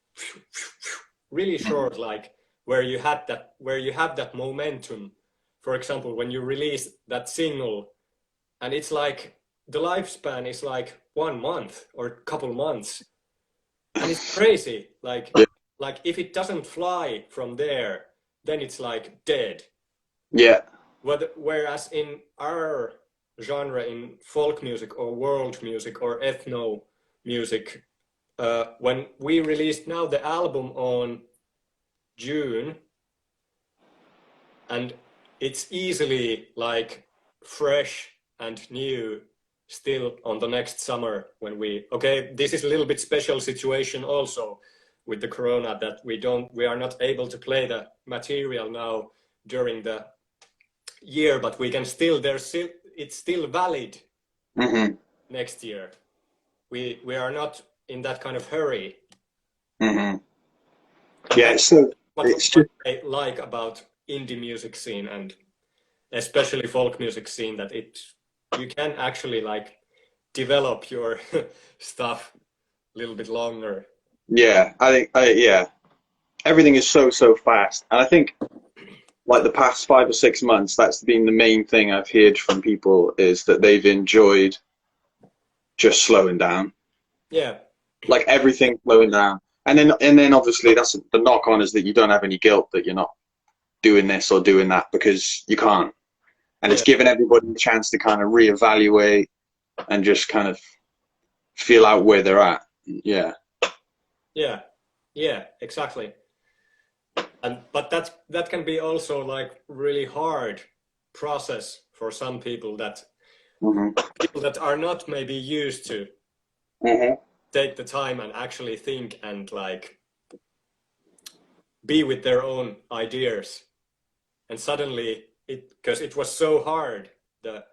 [SPEAKER 2] really short, like where you have that momentum. For example, when you release that single, and it's like the lifespan is like 1 month or a couple months, and it's crazy. Like if it doesn't fly from there, then it's like dead.
[SPEAKER 1] Yeah.
[SPEAKER 2] Whereas in our genre, in folk music or world music or ethno music, when we released now the album on June, and it's easily like fresh and new still on the next summer when this is a little bit special situation also with the corona, that we are not able to play the material now during the year, but we can still, it's still valid next year. We are not in that kind of hurry.
[SPEAKER 1] Yeah, so
[SPEAKER 2] what I like about indie music scene, and especially folk music scene, that you can actually like develop your stuff a little bit longer.
[SPEAKER 1] Yeah, yeah, everything is so fast, and I think like the past 5 or 6 months, that's been the main thing I've heard from people is that they've enjoyed just slowing down,
[SPEAKER 2] Yeah,
[SPEAKER 1] like everything slowing down, and then obviously that's the knock on is that you don't have any guilt that you're not doing this or doing that because you can't, and it's
[SPEAKER 2] yeah,
[SPEAKER 1] given everybody a chance to kind of reevaluate and just kind of feel out where they're at. Yeah.
[SPEAKER 2] yeah, yeah, exactly. And but that can be also like really hard process for some people that
[SPEAKER 1] Hmm.
[SPEAKER 2] are not maybe used to
[SPEAKER 1] Hmm.
[SPEAKER 2] take the time and actually think and like be with their own ideas. And suddenly because it was so hard the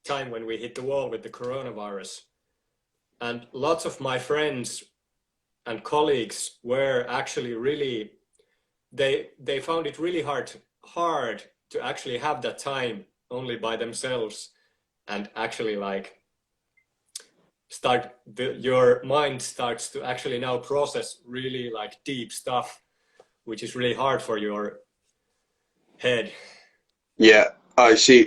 [SPEAKER 2] time when we hit the wall with the coronavirus, and lots of my friends and colleagues were actually really they found it really hard to actually have that time only by themselves and actually like your mind starts to actually now process really like deep stuff, which is really hard for your head.
[SPEAKER 1] Yeah, I see.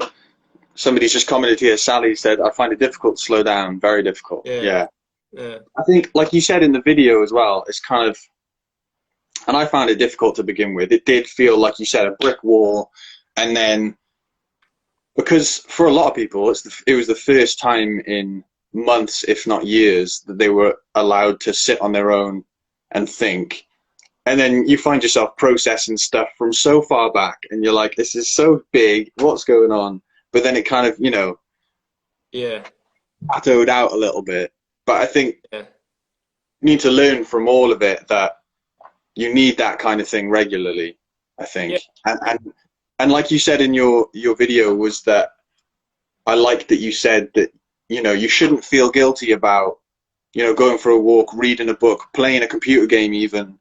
[SPEAKER 1] Somebody's just commented here. Sally said, "I find it difficult to slow down. Very difficult."
[SPEAKER 2] Yeah,
[SPEAKER 1] Yeah,
[SPEAKER 2] yeah,
[SPEAKER 1] I think, like you said in the video as well, it's kind of, and I found it difficult to begin with. It did feel like you said a brick wall, and then because for a lot of people, it was the first time in months, if not years, that they were allowed to sit on their own and think. And then you find yourself processing stuff from so far back, and you're like, "This is so big. What's going on?" But then it kind of,
[SPEAKER 2] yeah,
[SPEAKER 1] plateaued out a little bit. But I think
[SPEAKER 2] yeah,
[SPEAKER 1] you need to learn from all of it that you need that kind of thing regularly, I
[SPEAKER 2] yeah,
[SPEAKER 1] think. And like you said in your video was that I liked that you said that, you shouldn't feel guilty about, going for a walk, reading a book, playing a computer game even,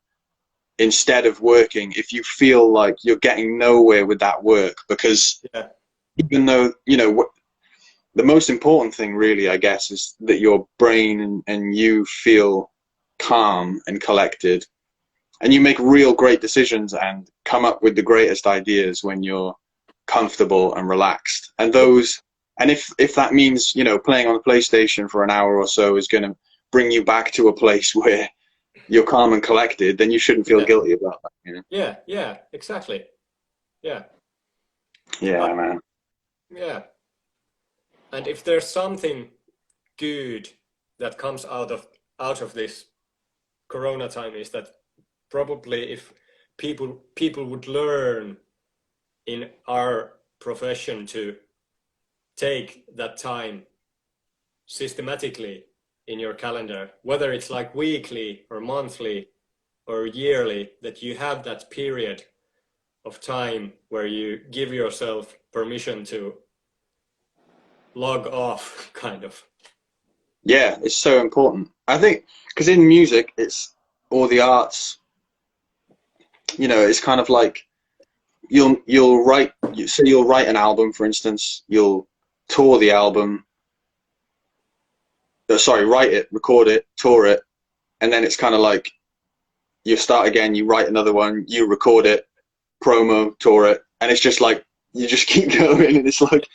[SPEAKER 1] instead of working if you feel like you're getting nowhere with that work. Because
[SPEAKER 2] yeah,
[SPEAKER 1] even though, the most important thing really, I guess, is that your brain and you feel calm and collected, and you make real great decisions and come up with the greatest ideas when you're comfortable and relaxed. And if that means, playing on the PlayStation for an hour or so is going to bring you back to a place where you're calm and collected, then you shouldn't feel
[SPEAKER 2] yeah,
[SPEAKER 1] guilty about that.
[SPEAKER 2] yeah, yeah, exactly. Yeah,
[SPEAKER 1] Yeah,
[SPEAKER 2] but
[SPEAKER 1] man.
[SPEAKER 2] yeah, and if there's something good that comes out of this corona time is that probably if people would learn in our profession to take that time systematically in your calendar, whether it's like weekly or monthly or yearly, that you have that period of time where you give yourself permission to log off, kind of.
[SPEAKER 1] Yeah, it's so important. I think because in music, or the arts, it's kind of like you'll write, so you'll write an album, for instance, you'll tour the album, sorry, write it, record it, tour it, and then it's kind of like you start again, you write another one, you record it, promo, tour it, and it's just like you just keep going, and it's like,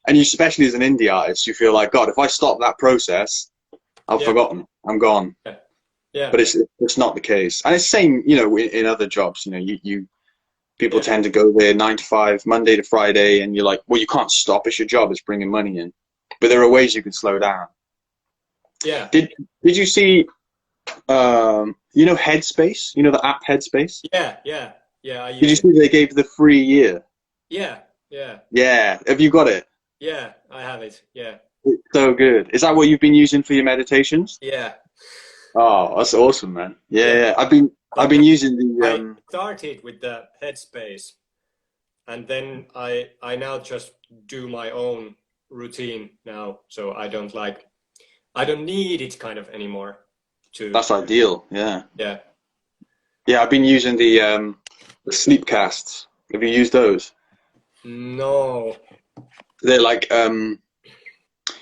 [SPEAKER 1] and you, especially as an indie artist, you feel like, God, if I stop that process, I've
[SPEAKER 2] Yeah,
[SPEAKER 1] forgotten, I'm gone.
[SPEAKER 2] yeah, yeah,
[SPEAKER 1] But it's not the case, and it's same, in other jobs, you people
[SPEAKER 2] yeah,
[SPEAKER 1] tend to go there 9 to 5, Monday to Friday, and you're like, well, you can't stop. It's your job. It's bringing money in. But there are ways you can slow down.
[SPEAKER 2] yeah,
[SPEAKER 1] Did you see, Headspace? You know the app Headspace?
[SPEAKER 2] yeah, yeah, yeah. I
[SPEAKER 1] Did you
[SPEAKER 2] use it.
[SPEAKER 1] see they gave the free year?
[SPEAKER 2] Yeah, yeah,
[SPEAKER 1] Yeah. Have you got it?
[SPEAKER 2] yeah. I have it. Yeah,
[SPEAKER 1] It's so good. Is that what you've been using for your meditations?
[SPEAKER 2] yeah,
[SPEAKER 1] Oh, that's awesome, man. Yeah,
[SPEAKER 2] yeah.
[SPEAKER 1] yeah. I've been
[SPEAKER 2] But
[SPEAKER 1] using the
[SPEAKER 2] I started with the Headspace, and then I now just do my own routine now, so I don't need it kind of anymore. To
[SPEAKER 1] That's ideal. Yeah.
[SPEAKER 2] yeah.
[SPEAKER 1] Yeah, I've been using the sleep casts. Have you used those?
[SPEAKER 2] No.
[SPEAKER 1] They're like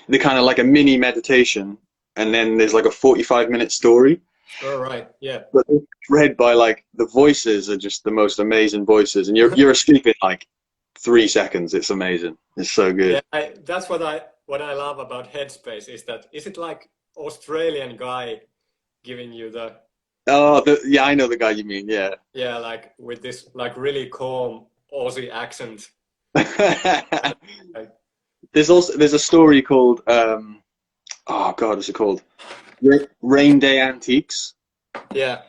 [SPEAKER 1] the kind of like a mini meditation, and then there's like a 45-minute story.
[SPEAKER 2] All right. Yeah.
[SPEAKER 1] But it's read by like the voices are just the most amazing voices, and you're asleep in like 3 seconds. It's amazing. It's so good.
[SPEAKER 2] Yeah, that's what I love about Headspace is it like Australian guy giving you the
[SPEAKER 1] Oh, yeah, I know the guy you mean. Yeah.
[SPEAKER 2] yeah like with this like really calm Aussie accent. Like,
[SPEAKER 1] There's a story called oh God, what's it called? Rain Day Antiques.
[SPEAKER 2] yeah.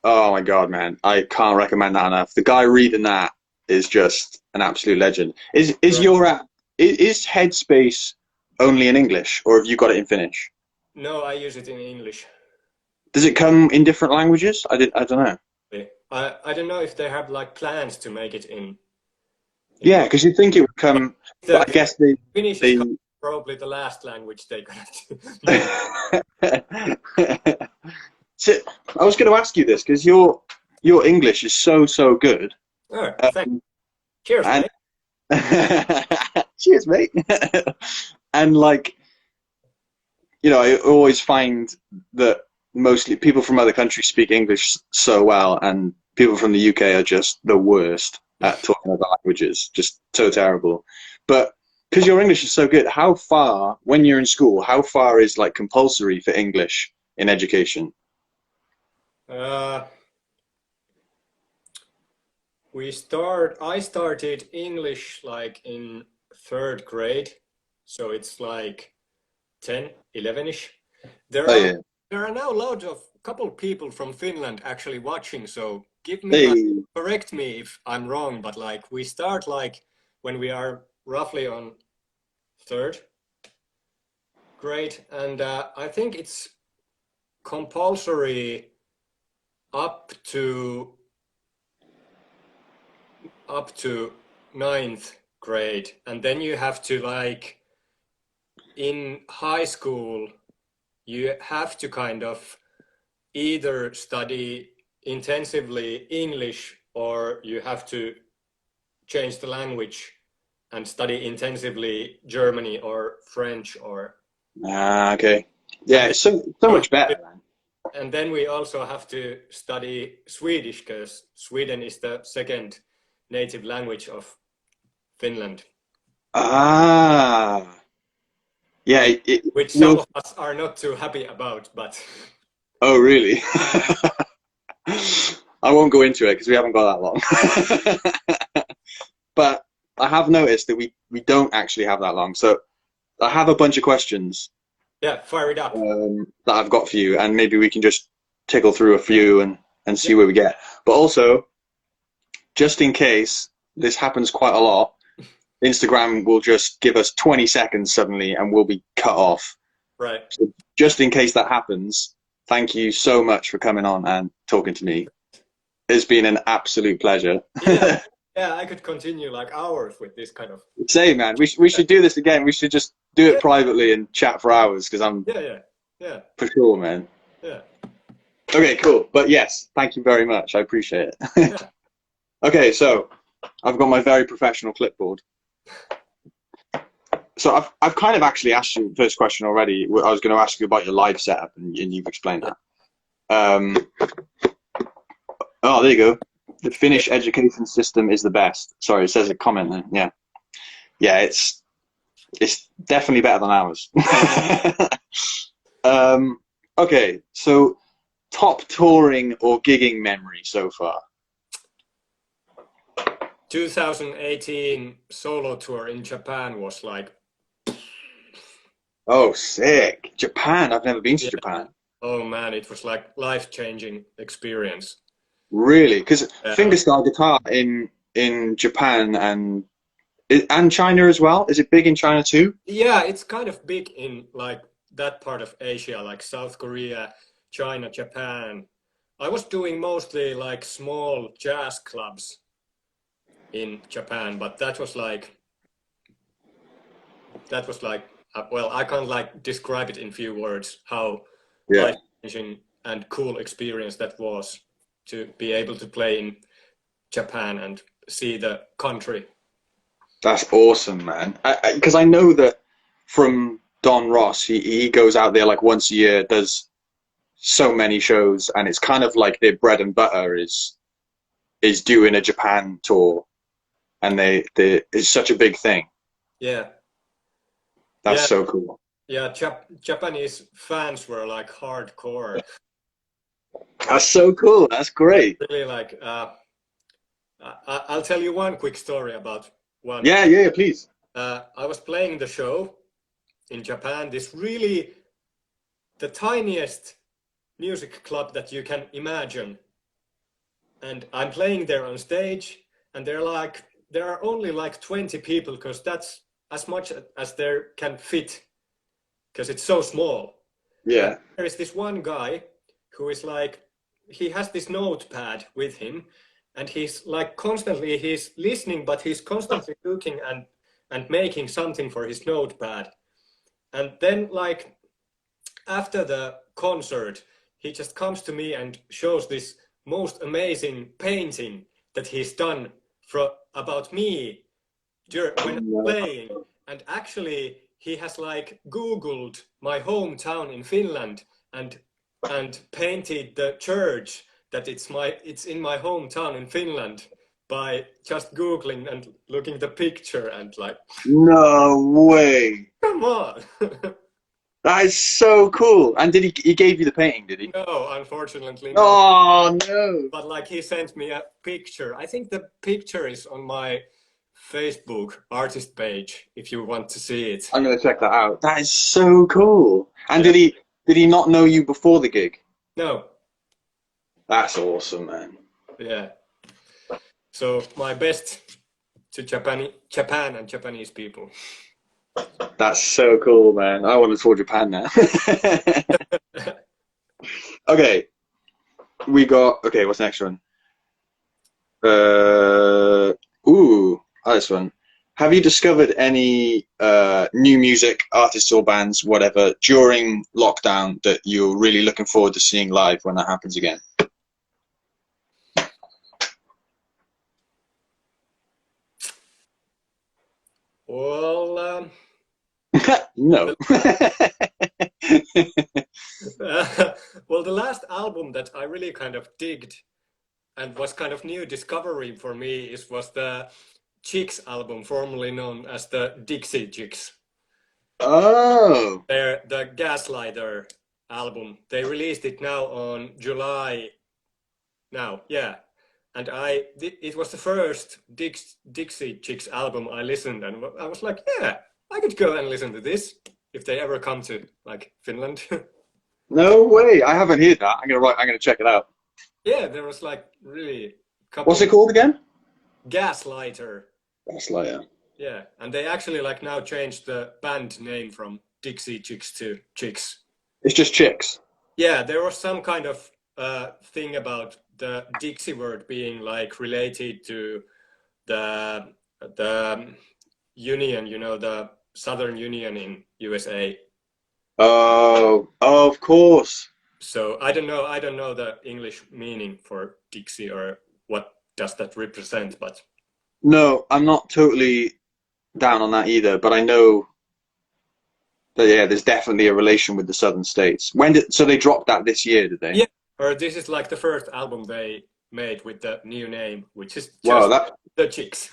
[SPEAKER 1] Oh my God, man, I can't recommend that enough. The guy reading that is just an absolute legend. Is
[SPEAKER 2] Right.
[SPEAKER 1] your app is Headspace only in English, or have you got it in Finnish?
[SPEAKER 2] No, I use it in English.
[SPEAKER 1] Does it come in different languages? I don't know.
[SPEAKER 2] I don't know if they have like plans to make it in
[SPEAKER 1] Yeah,
[SPEAKER 2] more.
[SPEAKER 1] because you'd think it would come, but I
[SPEAKER 2] The
[SPEAKER 1] guess they
[SPEAKER 2] Finnish is
[SPEAKER 1] they.
[SPEAKER 2] probably the last language they're gonna make.
[SPEAKER 1] So, I was going to ask you this because your English is so good.
[SPEAKER 2] Oh, thanks.
[SPEAKER 1] Um,
[SPEAKER 2] Cheers,
[SPEAKER 1] and
[SPEAKER 2] mate.
[SPEAKER 1] cheers, mate. And like, you know, I always find that mostly people from other countries speak English so well, and people from the UK are just the worst at talking about languages, just so terrible. But because your English is so good, how far, when you're in school, how far is like compulsory for English in education?
[SPEAKER 2] Uh, I started English like in third grade, so it's like 10, 11-ish. There
[SPEAKER 1] Oh
[SPEAKER 2] are
[SPEAKER 1] yeah.
[SPEAKER 2] there are now loads of couple people from Finland actually watching, so give me like
[SPEAKER 1] Hey.
[SPEAKER 2] correct me if I'm wrong, but like we start like when we are roughly on third grade, and I think it's compulsory up to ninth grade, and then you have to like in high school you have to kind of either study intensively English or you have to change the language and study intensively Germany or French or
[SPEAKER 1] Ah, okay.
[SPEAKER 2] and
[SPEAKER 1] Yeah,
[SPEAKER 2] then
[SPEAKER 1] it's so much better, man.
[SPEAKER 2] and then we also have to study Swedish because Sweden is the second native language of Finland,
[SPEAKER 1] Ah, yeah.
[SPEAKER 2] which which some
[SPEAKER 1] You'll.
[SPEAKER 2] of us are not too happy about, but
[SPEAKER 1] Oh, really? I won't go into it because we haven't got that long. But I have noticed that we don't actually have that long. So I have a bunch of questions
[SPEAKER 2] yeah, fire it up.
[SPEAKER 1] that I've got for you, and maybe we can just tickle through a few and see where we get. But also, just in case this happens quite a lot, Instagram will just give us 20 seconds suddenly and we'll be cut off.
[SPEAKER 2] Right.
[SPEAKER 1] So just in case that happens, thank you so much for coming on and talking to me. It's been an absolute pleasure.
[SPEAKER 2] Yeah, yeah, I could continue like hours with this kind of.
[SPEAKER 1] Say, man, we should do this again. We should just do it privately and chat for hours because I'm
[SPEAKER 2] Yeah,
[SPEAKER 1] for sure, man.
[SPEAKER 2] yeah.
[SPEAKER 1] Okay, cool. But yes, thank you very much. I appreciate it.
[SPEAKER 2] Yeah.
[SPEAKER 1] Okay, so I've got my very professional clipboard. So I've kind of actually asked you the first question already. I was going to ask you about your live setup, and you've explained that. Oh, there you go. The Finnish education system is the best. Sorry, it says a comment there. Yeah, yeah, it's definitely better than ours. Okay, so top touring or gigging memory so far?
[SPEAKER 2] 2018 solo tour in Japan was like,
[SPEAKER 1] Oh, sick. Japan. I've never been to
[SPEAKER 2] yeah,
[SPEAKER 1] Japan.
[SPEAKER 2] oh man, it was like life-changing experience.
[SPEAKER 1] Really? Because
[SPEAKER 2] Yeah.
[SPEAKER 1] fingerstyle guitar in Japan and China as well. Is it big in China too?
[SPEAKER 2] Yeah, it's kind of big in like that part of Asia, like South Korea, China, Japan. I was doing mostly like small jazz clubs in Japan, but that was like well, I can't like describe it in few words how
[SPEAKER 1] Yeah.
[SPEAKER 2] life-changing and cool experience that was to be able to play in Japan and see the country.
[SPEAKER 1] That's awesome, man. Because I know that from Don Ross, he goes out there like once a year, does so many shows, and it's kind of like their bread and butter is doing a Japan tour, and it's such a big thing.
[SPEAKER 2] Yeah.
[SPEAKER 1] That's
[SPEAKER 2] Yeah.
[SPEAKER 1] so cool.
[SPEAKER 2] Yeah, Japanese fans were like hardcore.
[SPEAKER 1] That's so cool. That's great.
[SPEAKER 2] Really like, I'll tell you one quick story about one.
[SPEAKER 1] Yeah, please.
[SPEAKER 2] I was playing the show in Japan, the tiniest music club that you can imagine. And I'm playing there on stage, and there are only like 20 people, because that's as much as there can fit, because it's so small.
[SPEAKER 1] Yeah.
[SPEAKER 2] And there is this one guy who is like, he has this notepad with him, and he's listening, but he's constantly looking and making something for his notepad. And then like after the concert, he just comes to me and shows this most amazing painting that he's done about me when I'm playing. And actually he has like Googled my hometown in Finland and painted the church that it's in my hometown in Finland by just Googling and looking the picture, and like,
[SPEAKER 1] No way.
[SPEAKER 2] come on.
[SPEAKER 1] That is so cool. And he gave you the painting, did he?
[SPEAKER 2] No, unfortunately not.
[SPEAKER 1] Oh no.
[SPEAKER 2] But like, he sent me a picture. I think the picture is on my Facebook artist page if you want to see it.
[SPEAKER 1] I'm gonna check that out. That is so cool. And
[SPEAKER 2] Yeah.
[SPEAKER 1] did he not know you before the gig?
[SPEAKER 2] No.
[SPEAKER 1] That's awesome, man.
[SPEAKER 2] Yeah. So my best to Japan and Japanese people.
[SPEAKER 1] That's so cool, man. I want to tour Japan now. Okay. What's the next one? This one. Have you discovered any new music, artists or bands, whatever, during lockdown that you're really looking forward to seeing live when that happens again?
[SPEAKER 2] Well,
[SPEAKER 1] No.
[SPEAKER 2] well, the last album that I really kind of digged and was kind of new discovery for me was the Chicks album, formerly known as the Dixie Chicks.
[SPEAKER 1] Oh.
[SPEAKER 2] The Gaslighter album. They released it now on July. Now, yeah. And it was the first Dixie Chicks album I listened, and I was like, yeah, I could go and listen to this if they ever come to like Finland.
[SPEAKER 1] No way. I haven't heard that. I'm gonna check it out.
[SPEAKER 2] Yeah, there was like really
[SPEAKER 1] What's it called again?
[SPEAKER 2] Gaslighter.
[SPEAKER 1] Gaslighter.
[SPEAKER 2] Yeah, and they actually like now changed the band name from Dixie Chicks to Chicks.
[SPEAKER 1] It's just Chicks.
[SPEAKER 2] Yeah, there was some kind of thing about the Dixie word being like related to the union, the Southern Union in USA.
[SPEAKER 1] Oh, of course.
[SPEAKER 2] So I don't know the English meaning for Dixie or what does that represent, but
[SPEAKER 1] No, I'm not totally down on that either, but I know that yeah, there's definitely a relation with the southern states. So they dropped that this year, did they?
[SPEAKER 2] yeah, or this is like the first album they made with the new name, which is just the Chicks.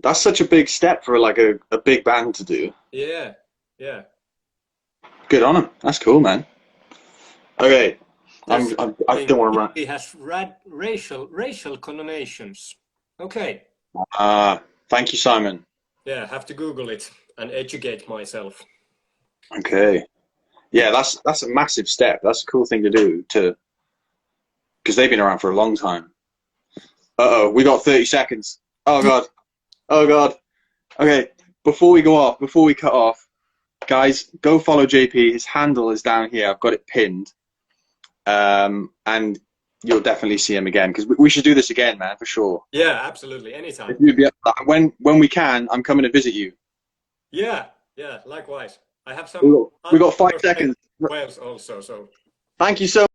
[SPEAKER 1] That's such a big step for like a big band to do.
[SPEAKER 2] Yeah, yeah.
[SPEAKER 1] Good on them. That's cool, man. Okay, I don't want to run.
[SPEAKER 2] It has racial connotations. Okay.
[SPEAKER 1] Thank you, Simon.
[SPEAKER 2] Yeah, have to Google it and educate myself.
[SPEAKER 1] Okay. Yeah, that's a massive step. That's a cool thing to do because they've been around for a long time. Uh-oh, we got 30 seconds. Oh God. Oh God. Okay, before we cut off, guys, go follow JP. His handle is down here. I've got it pinned. And you'll definitely see him again because we should do this again, man, for sure.
[SPEAKER 2] Yeah, absolutely. Anytime.
[SPEAKER 1] If you'd be when we can, I'm coming to visit you.
[SPEAKER 2] Yeah, likewise. I have some.
[SPEAKER 1] We got 5 seconds.
[SPEAKER 2] Wales also, so.
[SPEAKER 1] Thank you so